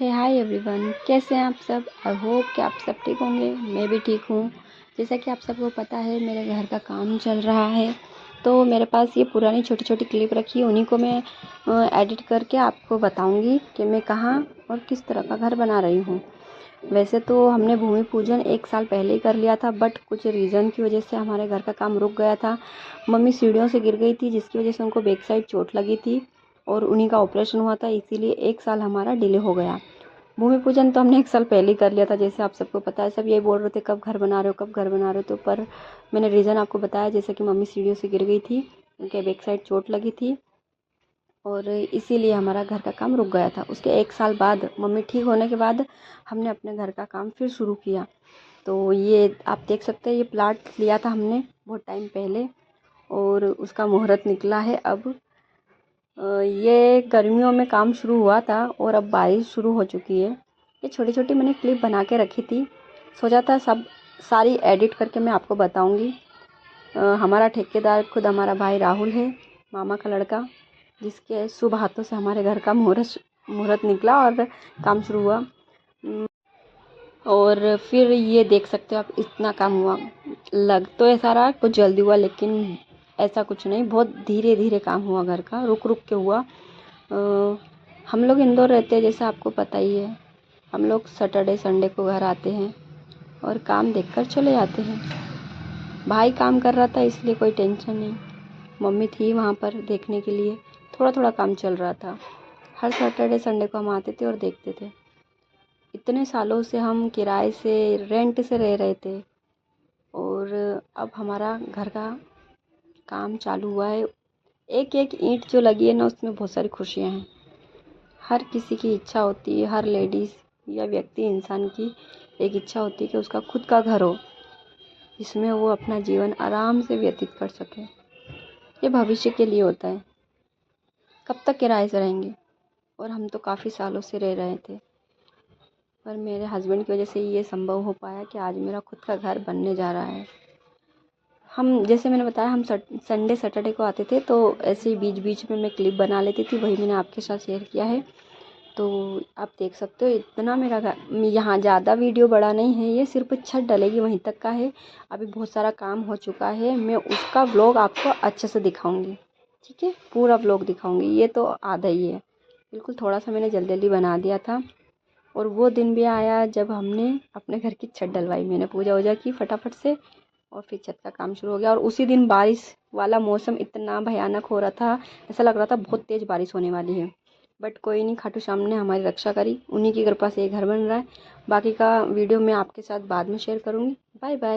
Hi everyone, कैसे हैं आप सब। आई होप कि आप सब ठीक होंगे। मैं भी ठीक हूँ। जैसा कि आप सबको पता है, मेरे घर का काम चल रहा है, तो मेरे पास ये पुरानी छोटी छोटी क्लिप रखी है। उन्हीं को मैं एडिट करके आपको बताऊंगी कि मैं कहाँ और किस तरह का घर बना रही हूँ। वैसे तो हमने भूमि पूजन 1 साल पहले ही कर लिया था, बट कुछ रीज़न की वजह से हमारे घर का काम रुक गया था। मम्मी सीढ़ियों से गिर गई थी, जिसकी वजह से उनको बैक साइड चोट लगी थी और उन्हीं का ऑपरेशन हुआ था, इसीलिए 1 साल हमारा डिले हो गया। भूमि पूजन तो हमने 1 साल पहले ही कर लिया था, जैसे आप सबको पता है। सब यही बोल रहे थे कब घर बना रहे हो, कब घर बना रहे हो। तो पर मैंने रीज़न आपको बताया, जैसे कि मम्मी सीढ़ियों से गिर गई थी, उनके बैक साइड चोट लगी थी और इसीलिए हमारा घर का काम रुक गया था। उसके 1 साल बाद मम्मी ठीक होने के बाद हमने अपने घर का काम फिर शुरू किया। तो ये आप देख सकते हैं, ये प्लाट लिया था हमने बहुत टाइम पहले और उसका मुहूर्त निकला है अब। ये गर्मियों में काम शुरू हुआ था और अब बारिश शुरू हो चुकी है। ये छोटी छोटी मैंने क्लिप बना के रखी थी, सोचा था सब सारी एडिट करके मैं आपको बताऊंगी। हमारा ठेकेदार खुद हमारा भाई राहुल है, मामा का लड़का, जिसके शुभ हाथों से हमारे घर का मुहूर्त निकला और काम शुरू हुआ। और फिर ये देख सकते हो आप, इतना काम हुआ। लग तो ऐसा रहा कुछ जल्दी हुआ, लेकिन ऐसा कुछ नहीं, बहुत धीरे धीरे काम हुआ घर का, रुक रुक के हुआ। हम लोग इंदौर रहते हैं, जैसे आपको पता ही है। हम लोग सैटरडे संडे को घर आते हैं और काम देखकर चले जाते हैं। भाई काम कर रहा था, इसलिए कोई टेंशन नहीं। मम्मी थी वहाँ पर देखने के लिए, थोड़ा थोड़ा काम चल रहा था। हर सैटरडे संडे को हम आते थे और देखते थे। इतने सालों से हम किराए से, रेंट से रह रहे थे और अब हमारा घर का काम चालू हुआ है। एक एक ईंट जो लगी है ना, उसमें बहुत सारी खुशियाँ हैं। हर किसी की इच्छा होती है, हर लेडीज़ या व्यक्ति इंसान की एक इच्छा होती है कि उसका खुद का घर हो, जिसमें वो अपना जीवन आराम से व्यतीत कर सके। ये भविष्य के लिए होता है। कब तक किराए से रहेंगे, और हम तो काफ़ी सालों से रह रहे थे, पर मेरे हस्बैंड की वजह से ये संभव हो पाया कि आज मेरा खुद का घर बनने जा रहा है। हम, जैसे मैंने बताया, हम संडे सैटरडे को आते थे, तो ऐसे ही बीच बीच में मैं क्लिप बना लेती थी, वही मैंने आपके साथ शेयर किया है। तो आप देख सकते हो, इतना मेरा यहाँ ज़्यादा वीडियो बड़ा नहीं है, ये सिर्फ छत डलेगी वहीं तक का है। अभी बहुत सारा काम हो चुका है, मैं उसका व्लॉग आपको अच्छे से दिखाऊंगी। ठीक है, पूरा व्लॉग दिखाऊंगी। ये तो आधा ही है, बिल्कुल थोड़ा सा मैंने जल्दी जल्दी बना दिया था। और वो दिन भी आया जब हमने अपने घर की छत डलवाई। मैंने पूजा वूजा की फटाफट से और फिर छत का काम शुरू हो गया। और उसी दिन बारिश वाला मौसम इतना भयानक हो रहा था, ऐसा लग रहा था बहुत तेज़ बारिश होने वाली है। बट कोई नहीं, खाटू श्याम ने हमारी रक्षा करी। उन्हीं की कृपा से ये घर बन रहा है। बाकी का वीडियो मैं आपके साथ बाद में शेयर करूँगी। Bye bye.